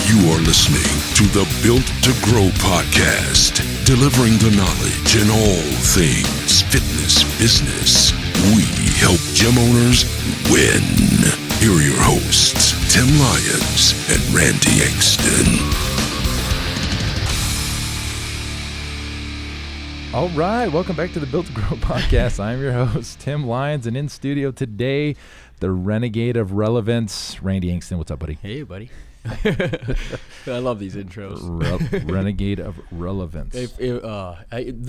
You are listening to the Built to Grow podcast, delivering the knowledge in all things fitness business. We help gym owners win. Here are your hosts, Tim Lyons and Randy Engston. All right, welcome back to the Built to Grow podcast. I'm your host, Tim Lyons, and in studio today, the renegade of relevance, Randy Engston. What's up, buddy? Hey, buddy. I love these intros. Renegade of relevance.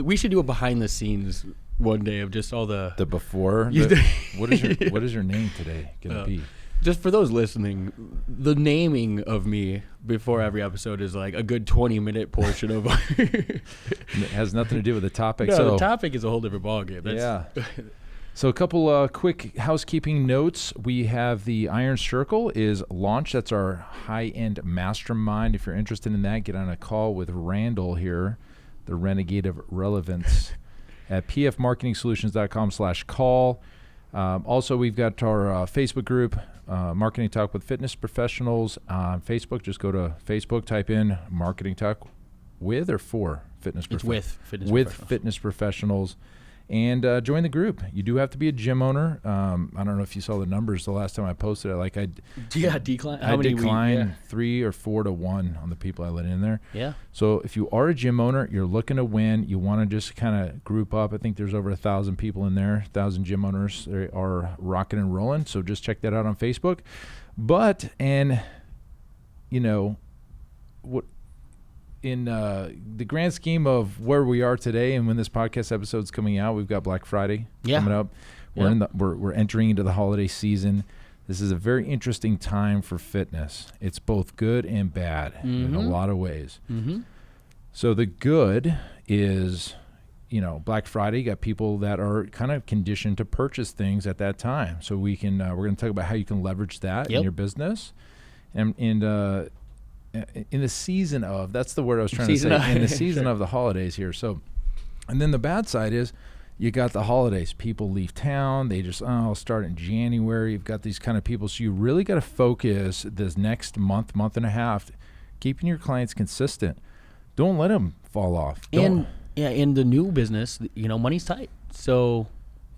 We should do a behind the scenes one day of just all the before. What is your name today gonna be? Just for those listening, the naming of me before every episode is like a good 20-minute portion of. It has nothing to do with the topic. No, the topic is a whole different ballgame. Yeah. So a couple quick housekeeping notes. We have the Iron Circle is launched. That's our high-end mastermind. If you're interested in that, get on a call with Randall here, the renegade of relevance, at pfmarketingsolutions.com/call. Also, we've got our Facebook group, Marketing Talk with Fitness Professionals. On Facebook, just go to Facebook, type in Marketing Talk with or for Fitness Professionals. It's with Fitness Professionals. And join the group. You do have to be a gym owner. I don't know if you saw the numbers the last time I posted it. Decline. I declined 3 or 4 to 1 on the people I let in there. Yeah. So if you are a gym owner, you're looking to win. You want to just kind of group up. I think there's over 1,000 people in there. 1,000 gym owners. They are rocking and rolling. So just check that out on Facebook. In the grand scheme of where we are today, and when this podcast episode is coming out, we've got Black Friday coming up. We're entering into the holiday season. This is a very interesting time for fitness. It's both good and bad in a lot of ways. Mm-hmm. So the good is, Black Friday. You got people that are kind of conditioned to purchase things at that time. So we can we're going to talk about how you can leverage that in your business, and in the season of, that's the word I was trying to say, in the season of the holidays here. So, and then the bad side is you got the holidays. People leave town. They just, I'll start in January. You've got these kind of people. So you really got to focus this next month and a half, keeping your clients consistent. Don't let them fall off. In the new business, money's tight. So,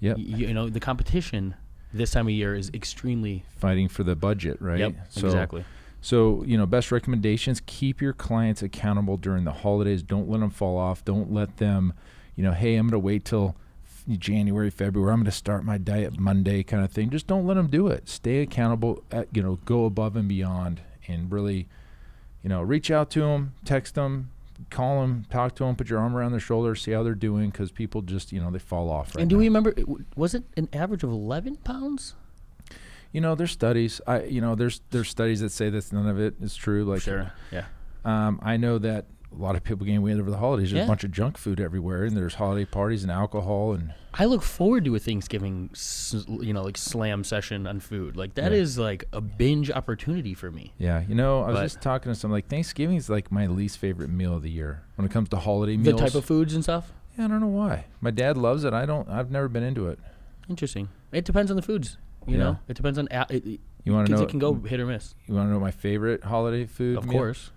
the competition this time of year is extremely. Fighting for the budget, right? Yep, exactly. So, best recommendations, keep your clients accountable during the holidays. Don't let them fall off. Don't let them, hey, I'm going to wait till January, February. I'm going to start my diet Monday kind of thing. Just don't let them do it. Stay accountable, go above and beyond, and really, reach out to them, text them, call them, talk to them, put your arm around their shoulder, see how they're doing, because people just, they fall off right And do now. we remember, was it an average of 11 pounds? There's studies. There's studies that say that none of it is true. Like, sure, yeah. I know that a lot of people gain weight over the holidays. There's a bunch of junk food everywhere, and there's holiday parties and alcohol. And I look forward to a Thanksgiving, like slam session on food. Like that is like a binge opportunity for me. Yeah, I was just talking to someone. Like Thanksgiving is like my least favorite meal of the year when it comes to holiday meals. The type of foods and stuff. Yeah, I don't know why. My dad loves it. I've never been into it. Interesting. It depends on the foods. You know, it depends on. You want to know? It can go hit or miss. You want to know my favorite holiday food? Of course.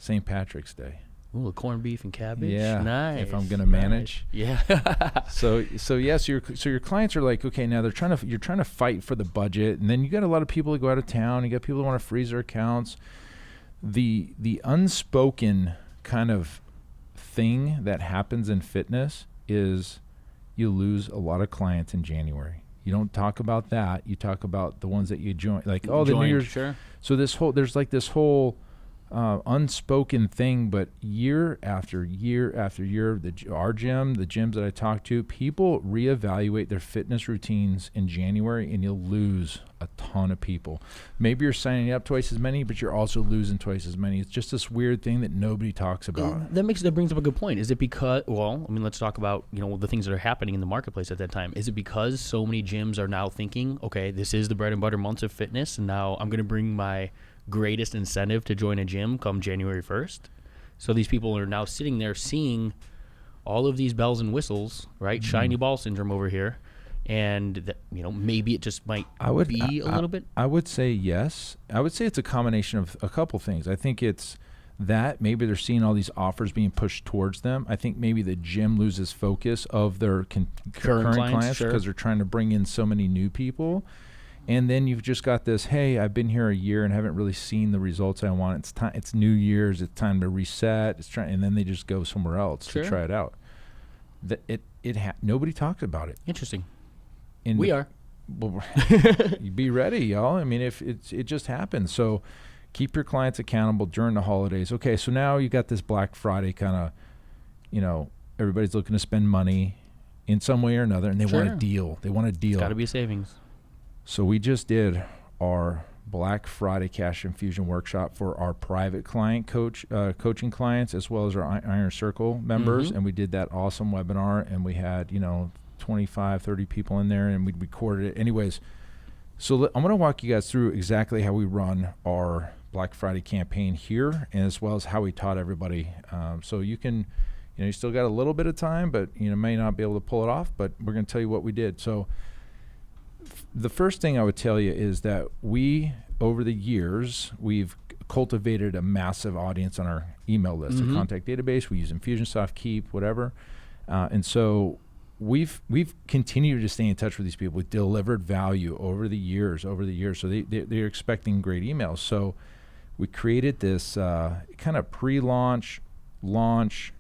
St. Patrick's Day. Ooh, corned beef and cabbage. Yeah, nice. If I'm gonna manage. Yeah. So your clients are like, okay, now you're trying to fight for the budget, and then you got a lot of people that go out of town. You got people that want to freeze their accounts. The unspoken kind of thing that happens in fitness is you lose a lot of clients in January. You don't talk about that. You talk about the ones that you join, like the New Year's. Sure. So there's like this whole unspoken thing, but year after year after year, our gym, the gyms that I talk to, people reevaluate their fitness routines in January, and you'll lose a ton of people. Maybe you're signing up twice as many, but you're also losing twice as many. It's just this weird thing that nobody talks about. That brings up a good point. Is it because? Well, I mean, let's talk about the things that are happening in the marketplace at that time. Is it because so many gyms are now thinking, okay, this is the bread and butter months of fitness, and now I'm going to bring my greatest incentive to join a gym come January 1st. So these people are now sitting there seeing all of these bells and whistles, right? Mm-hmm. Shiny ball syndrome over here. and that, maybe it just might be a little bit? I would say yes. I would say it's a combination of a couple things. I think it's that maybe they're seeing all these offers being pushed towards them. I think maybe the gym loses focus of their current clients because they're trying to bring in so many new people. And then you've just got this, hey, I've been here a year and haven't really seen the results I want. It's time. It's New Year's. It's time to reset. And then they just go somewhere else to try it out. Nobody talks about it. Interesting. We are. Well, be ready, y'all. I mean, if it just happens. So keep your clients accountable during the holidays. Okay, so now you got this Black Friday kind of, everybody's looking to spend money in some way or another, and they want a deal. They want a deal. It's got to be a savings. So we just did our Black Friday cash infusion workshop for our private client coaching clients, as well as our Iron Circle members. And we did that awesome webinar, and we had, 25, 30 people in there, and we recorded it. Anyways, so I'm going to walk you guys through exactly how we run our Black Friday campaign here, and as well as how we taught everybody. So you can, you still got a little bit of time, but may not be able to pull it off, but we're going to tell you what we did. So the first thing I would tell you is that over the years, we've cultivated a massive audience on our email list, a contact database. We use Infusionsoft, Keep, whatever. And so we've continued to stay in touch with these people. We've delivered value over the years. So they're expecting great emails. So we created this kind of pre-launch, launch,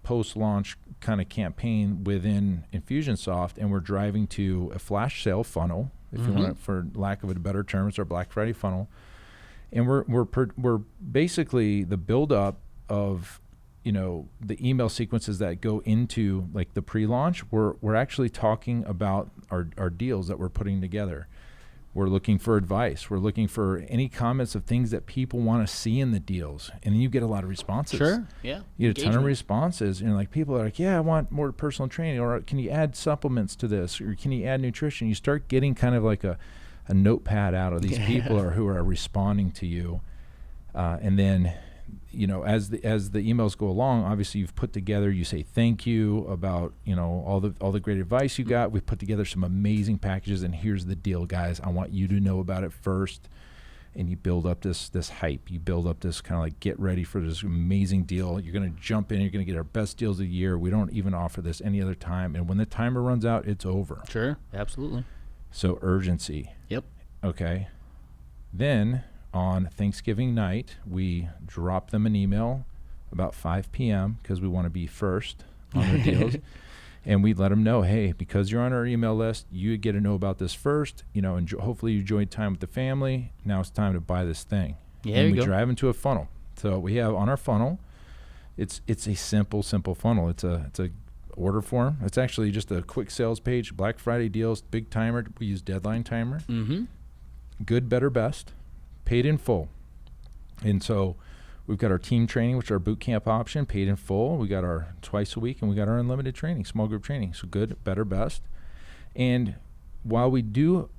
post-launch kind of campaign within Infusionsoft, and we're driving to a flash sale funnel, if you want it, for lack of a better term. It's our Black Friday funnel, and we're basically the build-up of the email sequences that go into like the pre-launch. We're actually talking about our deals that we're putting together. We're looking for advice. We're looking for any comments of things that people want to see in the deals. And then you get a lot of responses. Sure, yeah. You get a ton of responses. Like people are like, yeah, I want more personal training. Or can you add supplements to this? Or can you add nutrition? You start getting kind of like a notepad out of these people who are responding to you. And then, as the emails go along, obviously you've put together, you say thank you about, all the great advice you got. We've put together some amazing packages, and here's the deal, guys. I want you to know about it first. And you build up this hype. You build up this kind of like, get ready for this amazing deal. You're going to jump in. You're going to get our best deals of the year. We don't even offer this any other time. And when the timer runs out, it's over. Sure, absolutely. So urgency. Yep. Okay. Then on Thanksgiving night, we drop them an email about 5 p.m. because we want to be first on their deals. And we let them know, hey, because you're on our email list, you get to know about this first. And hopefully you enjoyed time with the family. Now it's time to buy this thing. Yeah, and we drive into a funnel. So we have on our funnel, it's a simple funnel. It's a order form. It's actually just a quick sales page, Black Friday deals, big timer. We use deadline timer. Good, better, best. Paid in full. And so we've got our team training, which is our boot camp option, paid in full. We got our twice a week, and we got our unlimited training, small group training. So good, better, best. And while we do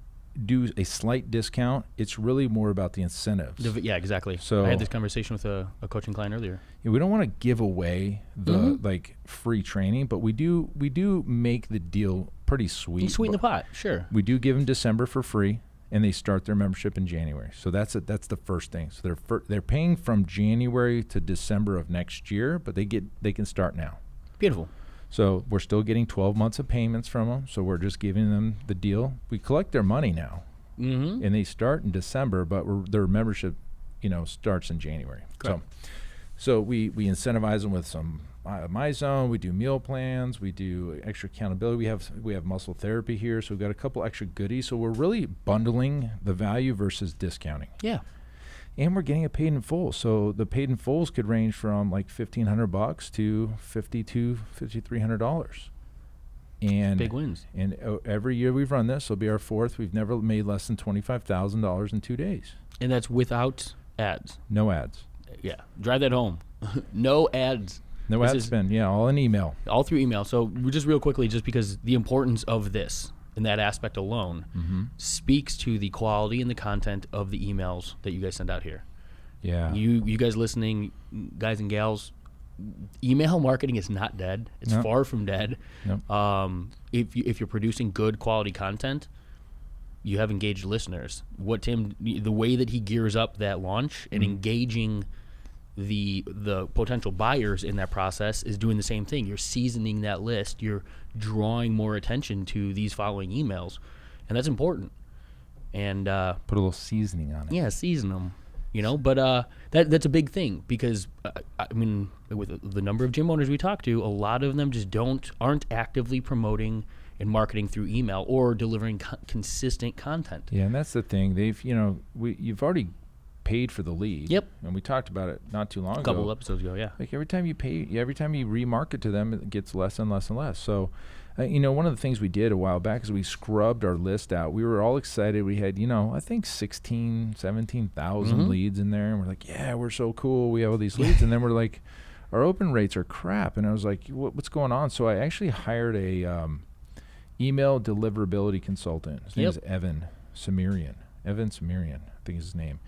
a slight discount, it's really more about the incentives. Yeah, exactly. So I had this conversation with a coaching client earlier. Yeah, we don't want to give away the free training, but we do make the deal pretty sweet. You sweeten the pot, sure. We do give them December for free. And they start their membership in January. So that's the first thing. So they're paying from January to December of next year, but they can start now. Beautiful. So we're still getting 12 months of payments from them. So we're just giving them the deal. We collect their money now, and they start in December, but their membership, starts in January. Correct. So we incentivize them with some MyZone. We do meal plans. We do extra accountability. We have muscle therapy here, so we've got a couple extra goodies. So we're really bundling the value versus discounting. Yeah. And we're getting it paid in full. So the paid in fulls could range from like $1,500 to $5,300. And big wins. And every year we've run this. Will be our fourth. We've never made less than $25,000 in 2 days. And that's without ads. No ads. Yeah. Drive that home. No ads. No ad spend, all in email. All through email. So just real quickly, just because the importance of this and that aspect alone speaks to the quality and the content of the emails that you guys send out here. Yeah. You guys listening, guys and gals, email marketing is not dead. It's far from dead. If you're producing good quality content, you have engaged listeners. The way that he gears up that launch and engaging the potential buyers in that process is doing the same thing. You're seasoning that list. You're drawing more attention to these following emails, and that's important. And put a little seasoning on it. Yeah, season them. But that's a big thing because I mean, with the number of gym owners we talk to, a lot of them just aren't actively promoting and marketing through email or delivering consistent content. Yeah, and that's the thing. You've already paid for the lead. Yep. And we talked about it not too long ago. A couple of episodes ago, yeah. Like every time you remarket to them, it gets less and less and less. So, one of the things we did a while back is we scrubbed our list out. We were all excited. We had, I think 17,000 leads in there. And we're like, yeah, we're so cool. We have all these leads. And then we're like, our open rates are crap. And I was like, what's going on? So I actually hired a email deliverability consultant. His name is Evan Samirian. I think is his name.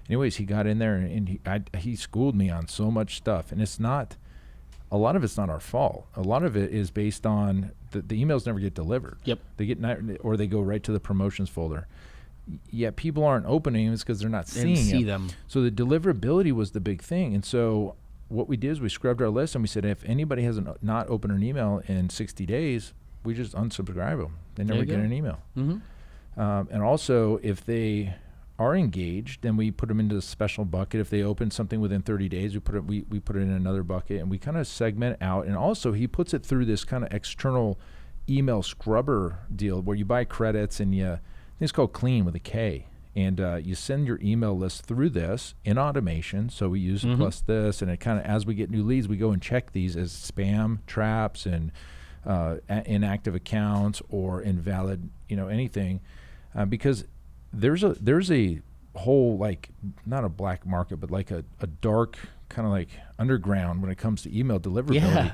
Anyways, he got in there and he schooled me on so much stuff, and a lot of it's not our fault. A lot of it is based on the emails never get delivered. Yep. Or they go right to the promotions folder. Yet people aren't opening them because they're not seeing them. So the deliverability was the big thing. And so what we did is we scrubbed our list and we said if anybody has not opened an email in 60 days, we just unsubscribe them. They never get an email. And also, if they are engaged, then we put them into a special bucket. If they open something within 30 days, we put it in another bucket, and we kind of segment out. And also, he puts it through this kind of external email scrubber deal where you buy credits, and it's called Clean with a K. And you send your email list through this in automation. So we use plus this, and it kind of, as we get new leads, we go and check these as spam traps and inactive accounts or invalid, anything, because there's a whole, like, not a black market, but like a dark kind of like underground when it comes to email deliverability. Yeah.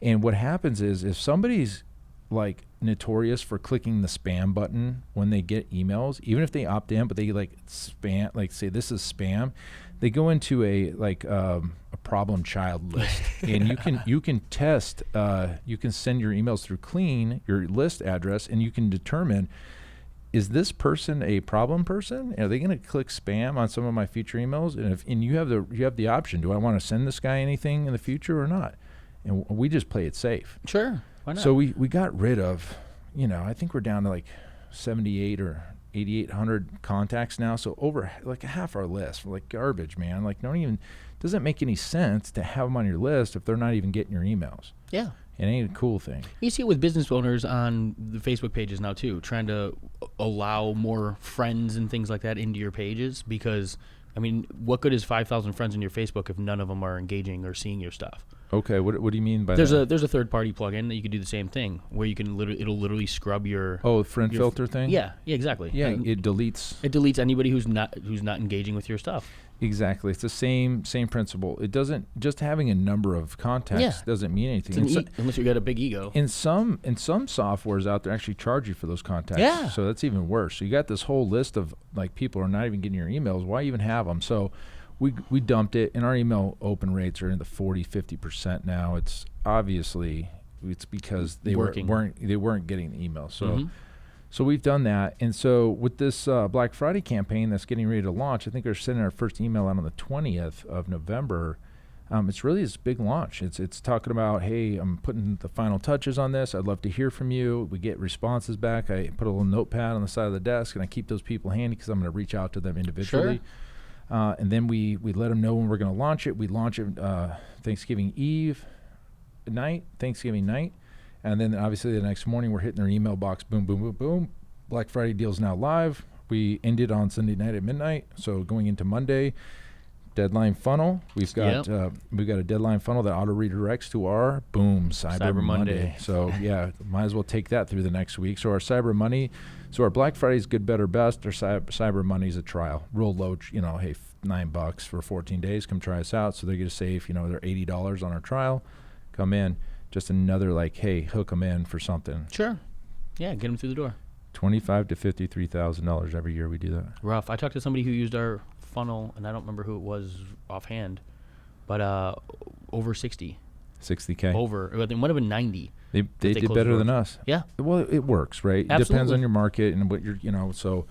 And what happens is if somebody's like notorious for clicking the spam button when they get emails, even if they opt in, but they spam, like say this is spam, they go into a problem child list. And you can test, you can send your emails through Clean, your list address, and you can determine, is this person a problem person? Are they going to click spam on some of my future emails? And you have the option, do I want to send this guy anything in the future or not? And we just play it safe. Sure. Why not? So we got rid of, I think we're down to like 78 or 8,800 contacts now. So over like half our list, we're like garbage, man. Like doesn't make any sense to have them on your list if they're not even getting your emails. Yeah. It ain't a cool thing. You see it with business owners on the Facebook pages now too, trying to allow more friends and things like that into your pages because, I mean, what good is 5,000 friends in your Facebook if none of them are engaging or seeing your stuff? Okay, what do you mean by that? There's a third-party plugin that you can do the same thing, where you can it'll literally scrub your friend filter thing. Yeah, exactly. Yeah, it deletes anybody who's not engaging with your stuff. Exactly, it's the same principle. It doesn't, just having a number of contacts doesn't mean anything. Unless you got a big ego. In some softwares out there actually charge you for those contacts. Yeah. So that's even worse. So you got this whole list of like people are not even getting your emails. Why even have them? So we dumped it, and our email open rates are in the 40-50% now. It's obviously because they weren't getting the emails. So so we've done that. And so with this Black Friday campaign that's getting ready to launch, I think we're sending our first email out on the 20th of November. It's really this big launch. It's talking about, hey, I'm putting the final touches on this. I'd love to hear from you. We get responses back. I put a little notepad on the side of the desk, and I keep those people handy because I'm going to reach out to them individually. Sure. And then we let them know when we're going to launch it. We launch it Thanksgiving night. And then obviously the next morning we're hitting their email box, boom, boom, boom, boom. Black Friday deal's now live. We ended on Sunday night at midnight. So going into Monday, deadline funnel. We've got a deadline funnel that auto redirects to our Cyber Monday. So yeah, might as well take that through the next week. So our Cyber Monday, so our Black Friday's good, better, best. Our Cyber Monday's a trial, real low. Hey, $9 for 14 days. Come try us out. So they're going to save, they're $80 on our trial. Come in. Just another hey, hook them in for something. Sure. Yeah, get them through the door. $25,000 to $53,000 every year we do that. Rough. I talked to somebody who used our funnel, and I don't remember who it was offhand, but over 60 $60K over. It might have been 90. They did better than us. Yeah. Well, it works, right? Absolutely. It depends on your market and what you're, so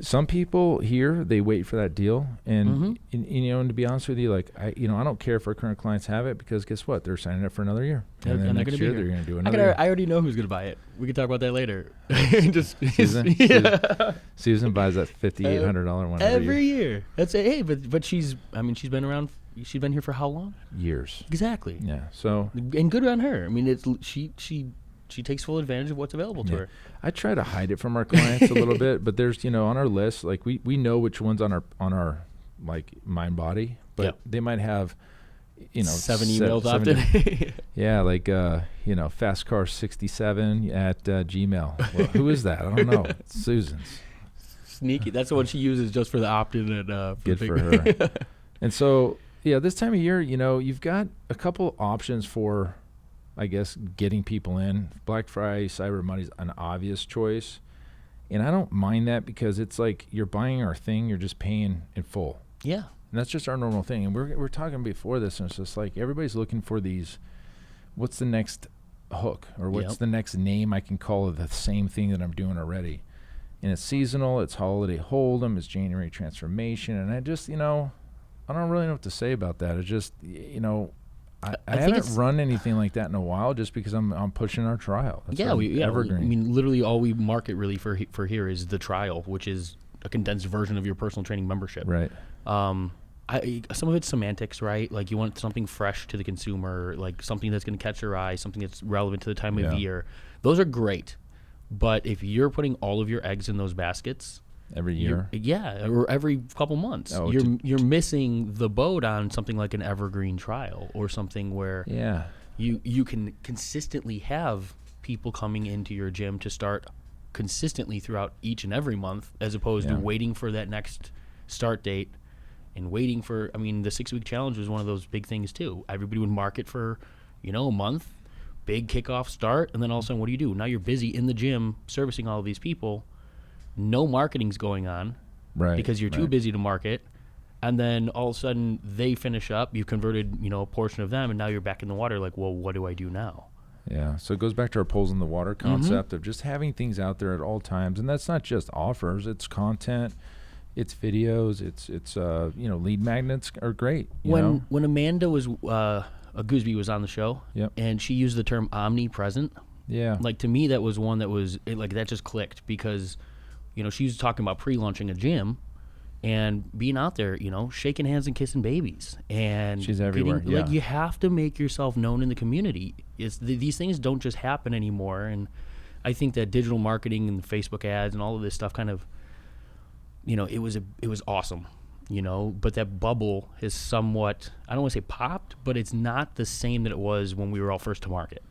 some people here, they wait for that deal. And, and to be honest with you, like, I don't care if our current clients have it, because guess what? They're signing up for another year. And then next year, they're going to do another year. I already know who's going to buy it. We can talk about that later. Susan buys that $5,800 one every year. That's it. Hey, but she's been around. She's been here for how long? Years. Exactly. Yeah. So. And good on her. I mean, she takes full advantage of what's available to her. I try to hide it from our clients a little bit, but there's, on our list, like we know which ones on our like mind body, but they might have, 7 emails often. Yeah. Like, fastcar67 at Gmail. Well, who is that? I don't know. It's Susan's. Sneaky. That's the one she uses just for the opt-in and good for her. And so, this time of year, you've got a couple options for, I guess, getting people in. Black Friday, Cyber Monday's an obvious choice. And I don't mind that, because it's like you're buying our thing, you're just paying in full. Yeah. And that's just our normal thing. And we're talking before this, and it's just like everybody's looking for these, what's the next hook, or what's the next name I can call it the same thing that I'm doing already. And it's seasonal, it's holiday hold'em, it's January transformation. And I just, I don't really know what to say about that. It's just, I haven't run anything like that in a while, just because I'm pushing our trial. That's evergreen. I mean, literally all we market really for here is the trial, which is a condensed version of your personal training membership. Right. Some of it's semantics, right? Like you want something fresh to the consumer, like something that's going to catch your eye, something that's relevant to the time of year. Those are great. But if you're putting all of your eggs in those baskets every year, or every couple months, you're missing the boat on something like an evergreen trial, or something where you can consistently have people coming into your gym to start consistently throughout each and every month, as opposed to waiting for that next start date and waiting for. I mean, the 6-week challenge was one of those big things too. Everybody would market for a month, big kickoff start, and then all of a sudden, what do? Now you're busy in the gym servicing all of these people. No marketing's going on, right? Because you're too busy to market, and then all of a sudden they finish up. You've converted, a portion of them, and now you're back in the water. Like, well, what do I do now? Yeah. So it goes back to our poles in the water concept of just having things out there at all times, and that's not just offers. It's content, it's videos, it's lead magnets are great. When Amanda was Gooseby was on the show, and she used the term omnipresent. Yeah. Like, to me, that was one that was that just clicked, because. She was talking about pre-launching a gym and being out there, shaking hands and kissing babies. And she's everywhere. Like, you have to make yourself known in the community. These things don't just happen anymore. And I think that digital marketing and Facebook ads and all of this stuff kind of, it was awesome, but that bubble is somewhat, I don't want to say popped, but it's not the same that it was when we were all first to market.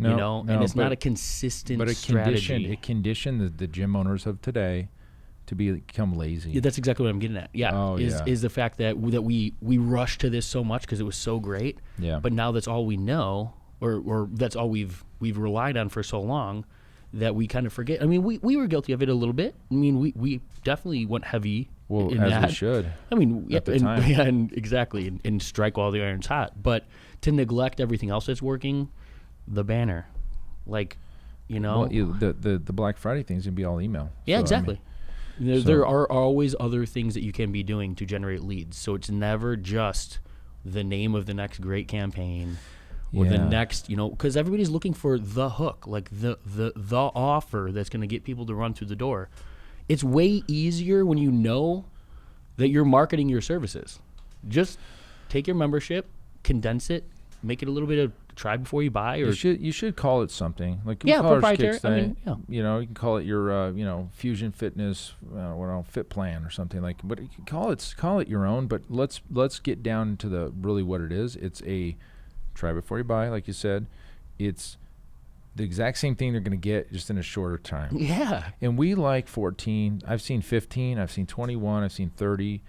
No, and it's not a consistent strategy. It conditioned the gym owners of today to become lazy. Yeah, that's exactly what I'm getting at. Yeah, is the fact that we rushed to this so much because it was so great. Yeah. But now that's all we know, or that's all we've relied on for so long, that we kind of forget. I mean, we were guilty of it a little bit. I mean, we definitely went heavy. Well, as that. we should. I mean, at the time. And exactly, and strike while the iron's hot. But to neglect everything else that's working. The banner, Well, the Black Friday thing's gonna be all email. Yeah, so, exactly. There are always other things that you can be doing to generate leads. So it's never just the name of the next great campaign or the next, because everybody's looking for the hook, like the offer that's going to get people to run through the door. It's way easier when you know that you're marketing your services. Just take your membership, condense it, make it a little bit of try before you buy, or you should call it something like proprietary. Thing. You can call it your Fusion Fitness Fit Plan or something like. But you can call it your own. But let's get down to the really what it is. It's a try before you buy, like you said. It's the exact same thing they're going to get, just in a shorter time. Yeah. And we like 14. I've seen 15. I've seen 21. I've seen 30.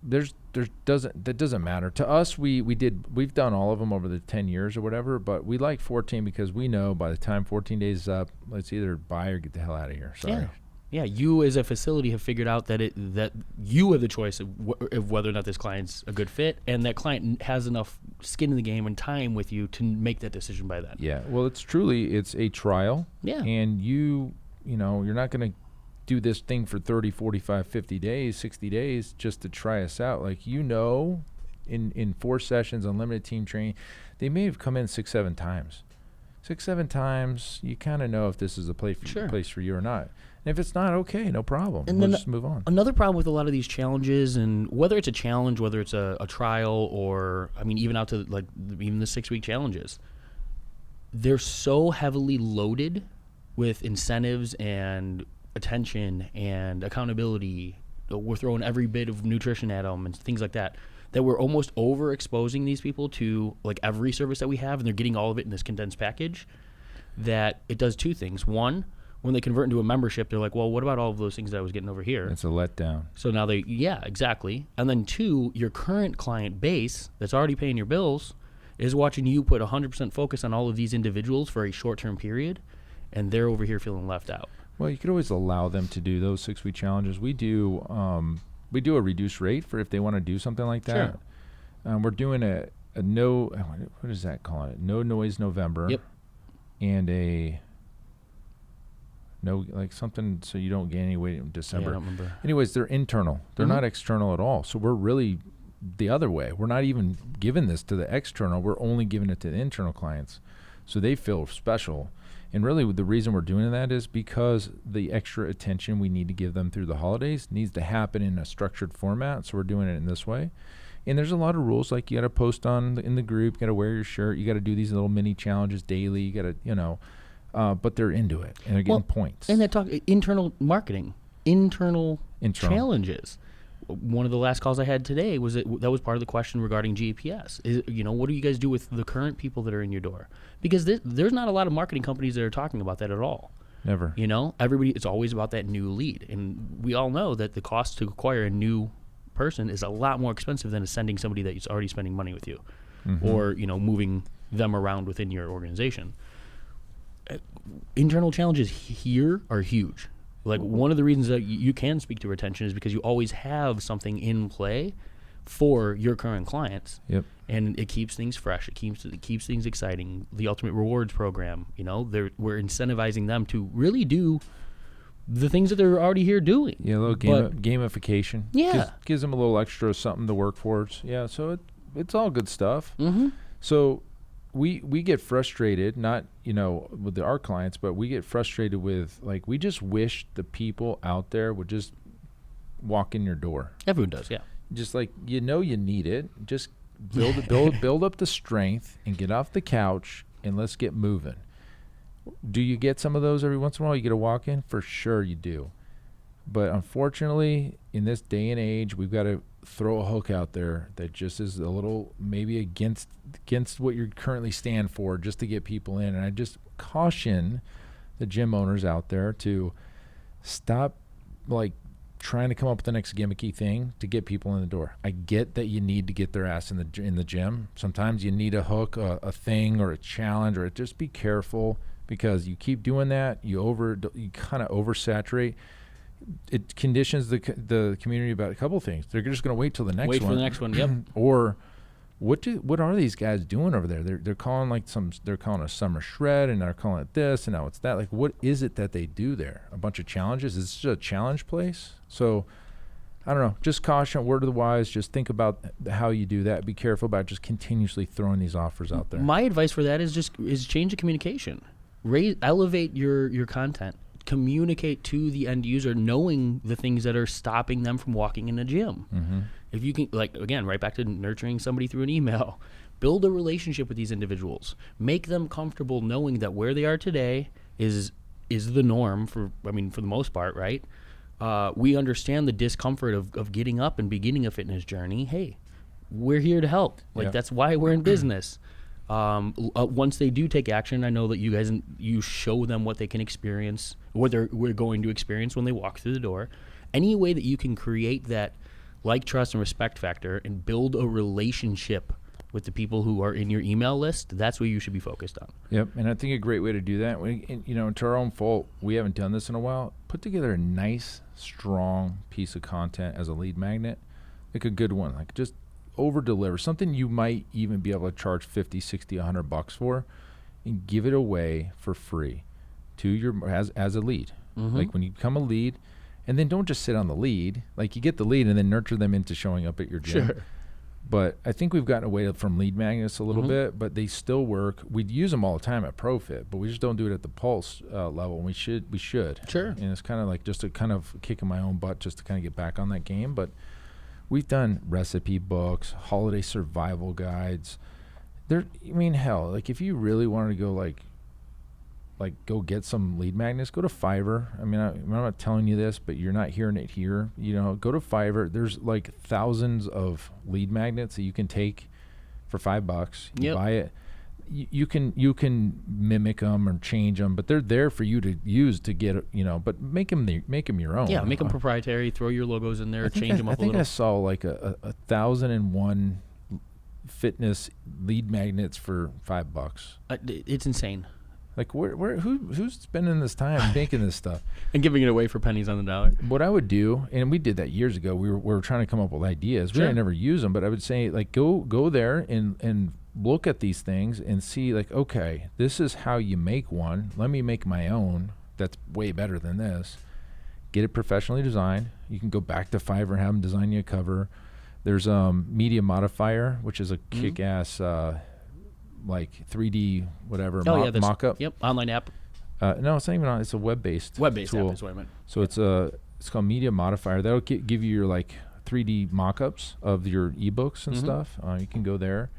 That doesn't matter to us. We've done all of them over the 10 years or whatever, but we like 14 because we know by the time 14 days is up, let's either buy or get the hell out of here. Sorry. Yeah, you as a facility have figured out that you have the choice of whether or not this client's a good fit, and that client has enough skin in the game and time with you to make that decision by then. Yeah, well, it's a trial. Yeah. And you're not going to do this thing for 30, 45, 50 days, 60 days just to try us out. Like, in 4 sessions, unlimited team training, they may have come in 6, 7 times. 6, 7 times, you kind of know if this is a place for you or not. And if it's not, okay, no problem. And we'll then just move on. Another problem with a lot of these challenges, and whether it's a challenge, whether it's a trial, or even out to even the 6-week challenges, they're so heavily loaded with incentives and attention and accountability. We're throwing every bit of nutrition at them and things like that we're almost overexposing these people to every service that we have, and they're getting all of it in this condensed package. That it does 2 things. One, when they convert into a membership, they're like, well, what about all of those things that I was getting over here? It's a letdown. So now exactly. And then 2, your current client base that's already paying your bills is watching you put 100% focus on all of these individuals for a short-term period, and they're over here feeling left out. Well, you could always allow them to do those 6-week challenges. We do a reduced rate for if they want to do something like that. Sure. We're doing a no, what is that calling it? No noise November. Yep. And a no, something so you don't gain any weight in December. Yeah, I don't remember. Anyways, they're internal. They're not external at all. So we're really the other way. We're not even giving this to the external. We're only giving it to the internal clients. So they feel special. And really the reason we're doing that is because the extra attention we need to give them through the holidays needs to happen in a structured format. So we're doing it in this way. And there's a lot of rules, like you got to post in the group, you got to wear your shirt, you got to do these little mini challenges daily, you got to, but they're into it and they're getting points. And that internal marketing, internal challenges. One of the last calls I had today was that was part of the question regarding GPS. What do you guys do with the current people that are in your door? Because there's not a lot of marketing companies that are talking about that at all. Never. Everybody, it's always about that new lead. And we all know that the cost to acquire a new person is a lot more expensive than sending somebody that's already spending money with you, or moving them around within your organization. Internal challenges here are huge. One of the reasons that you can speak to retention is because you always have something in play for your current clients. Yep. And it keeps things fresh. It keeps things exciting. The Ultimate Rewards program, we're incentivizing them to really do the things that they're already here doing. Yeah, a little gamification. Yeah. Gives them a little extra something to work towards. Yeah, so it's all good stuff. Mm-hmm. So we get frustrated, not, with our clients, but we get frustrated with, we just wish the people out there would just walk in your door. Everyone does, yeah. Just you need it. Just build up the strength and get off the couch and let's get moving. Do you get some of those every once in a while? You get a walk in? For sure you do. But unfortunately, in this day and age, we've got to throw a hook out there that just is a little maybe against what you currently stand for, just to get people in. And I just caution the gym owners out there to stop trying to come up with the next gimmicky thing to get people in the door. I get that you need to get their ass in the gym. Sometimes you need a hook, a thing, or a challenge, or just be careful, because you keep doing that, you kind of oversaturate. It conditions the community about a couple of things. They're just going to wait till the next one. Wait for the next one. Yep. Or what are these guys doing over there? They're calling they're calling a summer shred, and they're calling it this, and now it's that. What is it that they do there? A bunch of challenges? Is this a challenge place? So I don't know. Just caution, word of the wise. Just think about how you do that. Be careful about just continuously throwing these offers out there. My advice for that is change the communication. Elevate your content. Communicate to the end user, knowing the things that are stopping them from walking in a gym. Mm-hmm. If you can, again, right back to nurturing somebody through an email, build a relationship with these individuals. Make them comfortable knowing that where they are today is the norm for the most part, right? We understand the discomfort of getting up and beginning a fitness journey. Hey, we're here to help. That's why we're in business. Once they do take action, I know that you show them what they can experience, what we're going to experience when they walk through the door. Any way that you can create that trust and respect factor and build a relationship with the people who are in your email list, that's what you should be focused on. Yep, and I think a great way to do that, to our own fault, we haven't done this in a while, put together a nice, strong piece of content as a lead magnet, like a good one, like just over-deliver, something you might even be able to charge 50, 60, $100 for, and give it away for free to your as a lead. Like when you become a lead, and then don't just sit on the lead. Like you get the lead and then nurture them into showing up at your gym. Sure. But I think we've gotten away from lead magnets a little bit, but they still work. We'd use them all the time at ProFit, but we just don't do it at the Pulse level. And we should. Sure. And it's kind of like just a kind of kicking my own butt just to kind of get back on that game. But we've done recipe books, holiday survival guides. Hell, like if you really wanted to go like go get some lead magnets, go to Fiverr. I mean, I'm not telling you this, but you're not hearing it here. Go to Fiverr. There's like thousands of lead magnets that you can take for $5. You buy it. You can mimic them or change them, but they're there for you to use to get, but make them your own. Yeah, make them proprietary, throw your logos in there, change them up a little. I think I saw like a 1,001 fitness lead magnets for $5. It's insane. Like who's spending this time making this stuff and giving it away for pennies on the dollar? What I would do, and we did that years ago. We were trying to come up with ideas. We didn't ever use them, but I would say like go there and look at these things and see like, okay, this is how you make one. Let me make my own. That's way better than this. Get it professionally designed. You can go back to Fiverr and have them design you a cover. There's Media Modifier, which is a kick-ass like 3D whatever mock-up. Yep, online app. No, it's not even on. It's a web-based tool. App is what I meant. So it's called Media Modifier. That'll give you your like 3D mock-ups of your ebooks and stuff. You can go there,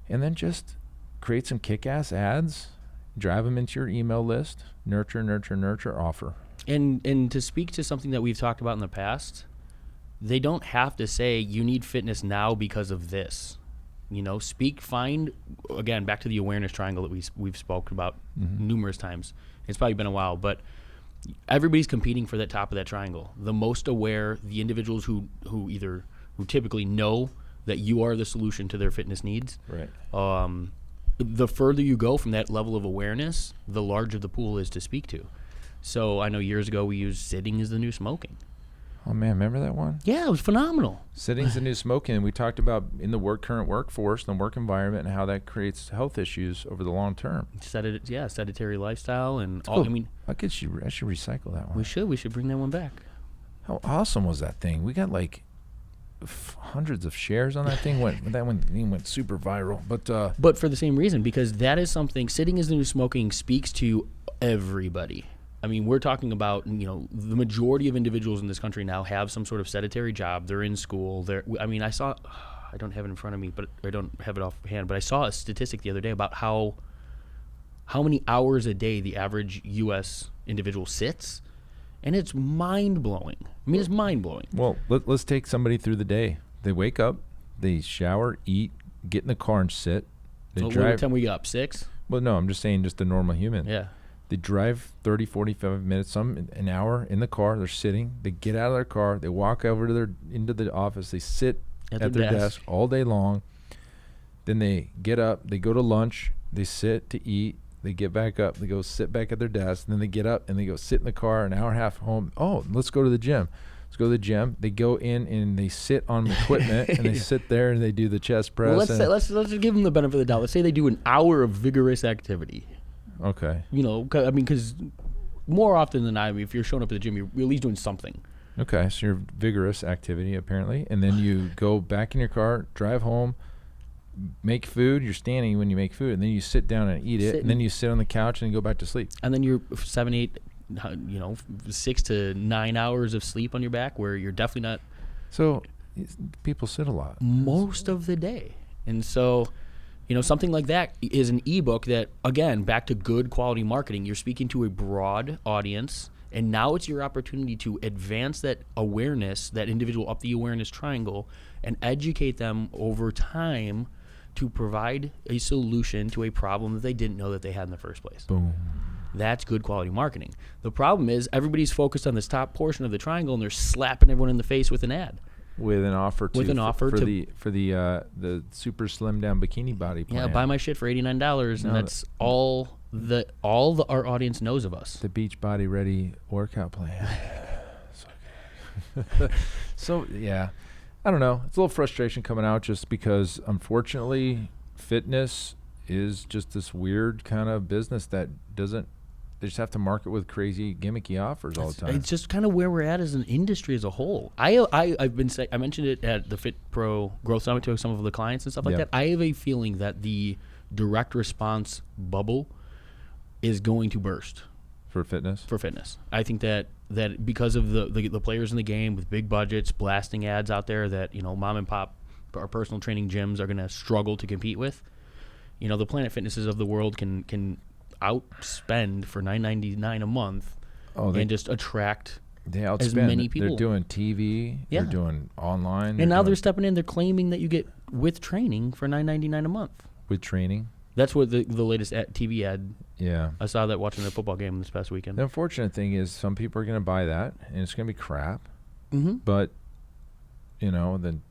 and then just create some kick-ass ads, drive them into your email list, nurture, offer. And to speak to something that we've talked about in the past, they don't have to say you need fitness now because of this. Find, again, back to the awareness triangle that we've spoken about numerous times. It's probably been a while, but everybody's competing for that top of that triangle. The most aware, the individuals who typically know that you are the solution to their fitness needs. Right. The further you go from that level of awareness, the larger the pool is to speak to. So I know years ago we used sitting is the new smoking. Oh man, remember that one? Yeah, it was phenomenal. Sitting's the new smoking. We talked about in the current workforce and the work environment and how that creates health issues over the long term. Sedentary lifestyle and all. Cool. I should recycle that one. We should bring that one back. How awesome was that thing? We got like hundreds of shares on that thing. That went super viral. But for the same reason, because that is something. Sitting is the new smoking speaks to everybody. I mean, we're talking about, the majority of individuals in this country now have some sort of sedentary job. They're in school. I don't have it in front of me, but I don't have it offhand. But I saw a statistic the other day about how many hours a day the average U.S. individual sits, and it's mind-blowing. I mean, it's mind-blowing. Well, let's take somebody through the day. They wake up, they shower, eat, get in the car and sit. What time we get up, 6? Well, no, I'm just saying just a normal human. Yeah. They drive 30, 45 minutes, an hour in the car. They're sitting. They get out of their car. They walk over into the office. They sit at their desk all day long. Then they get up. They go to lunch. They sit to eat. They get back up. They go sit back at their desk. And then they get up and they go sit in the car an hour and a half home. Oh, let's go to the gym. Let's go to the gym. They go in and they sit on equipment and they sit there and they do the chest press. Well, let's give them the benefit of the doubt. Let's say they do an hour of vigorous activity. Okay. Because more often than not, if you're showing up at the gym, you're at least doing something. Okay, so you're vigorous activity apparently, and then you go back in your car, drive home, make food. You're standing when you make food, and then you sit down and eat it, and then you sit on the couch and go back to sleep. And then you're 7, 8, 6 to 9 hours of sleep on your back, where you're definitely not. So people sit a lot most of the day, and so. Something like that is an ebook that, again, back to good quality marketing, you're speaking to a broad audience, and now it's your opportunity to advance that awareness, that individual up the awareness triangle, and educate them over time to provide a solution to a problem that they didn't know that they had in the first place. Boom. That's good quality marketing. The problem is everybody's focused on this top portion of the triangle, and they're slapping everyone in the face with an ad. with an offer for the super slim down bikini body plan. Yeah, buy my shit for $89, and that's all our audience knows of us. The beach body ready workout plan. So yeah, I don't know. It's a little frustration coming out just because, unfortunately, fitness is just this weird kind of business that doesn't. They just have to market with crazy gimmicky offers all the time. It's just kind of where we're at as an industry as a whole. I've been saying, I mentioned it at the Fit Pro Growth Summit to some of the clients and stuff like that. I have a feeling that the direct response bubble is going to burst for fitness. I think that because of the players in the game with big budgets blasting ads out there that mom and pop or personal training gyms are going to struggle to compete with. The Planet Fitnesses of the world can outspend for $9.99 a month and just attract as many people. They're doing TV, they're doing online. And now they're stepping in, they're claiming that you get with training for $9.99 a month. With training? That's what the latest TV ad. Yeah. I saw that watching the football game this past weekend. The unfortunate thing is some people are going to buy that, and it's going to be crap. Mm-hmm. But, then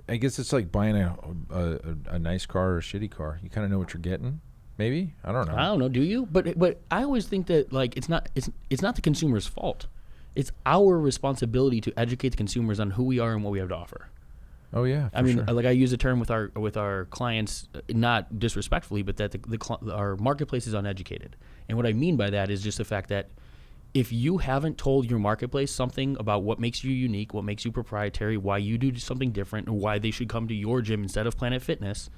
I guess it's like buying a nice car or a shitty car. You kind of know what you're getting. Maybe, I don't know. Do you? But I always think that it's not the consumer's fault. It's our responsibility to educate the consumers on who we are and what we have to offer. Oh yeah, I mean, like I use a term with our clients, not disrespectfully, but that our marketplace is uneducated. And what I mean by that is just the fact that if you haven't told your marketplace something about what makes you unique, what makes you proprietary, why you do something different, or why they should come to your gym instead of Planet Fitness.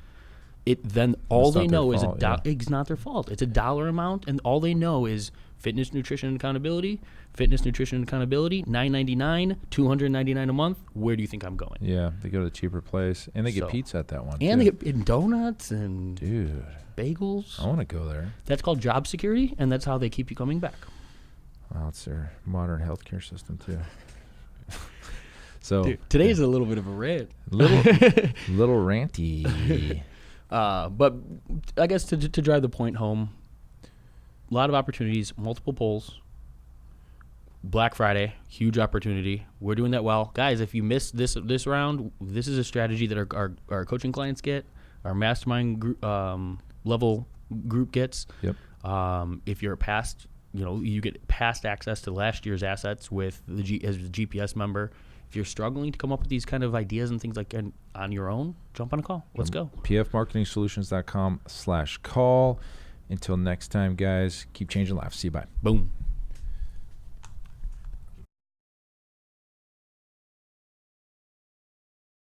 Then all they know is it's not their fault. It's a dollar amount, and all they know is fitness, nutrition, and accountability. Fitness, nutrition, and accountability. $9.99, $299 a month. Where do you think I'm going? Yeah, they go to the cheaper place, and they get pizza at that one. And they get donuts and bagels. I want to go there. That's called job security, and that's how they keep you coming back. Well, it's their modern healthcare system too. So dude, today is a little bit of a rant. Little ranty. But I guess to drive the point home, a lot of opportunities, multiple polls. Black Friday, huge opportunity. We're doing that well. Guys, if you missed this round, this is a strategy that our coaching clients get, our mastermind group, level group gets. Yep. If you're past, you get past access to last year's assets with as a GPS member. If you're struggling to come up with these kind of ideas and things like on your own, jump on a call. Let's go. pfmarketingsolutions.com/call. Until next time, guys, keep changing lives. See you. Bye. Boom.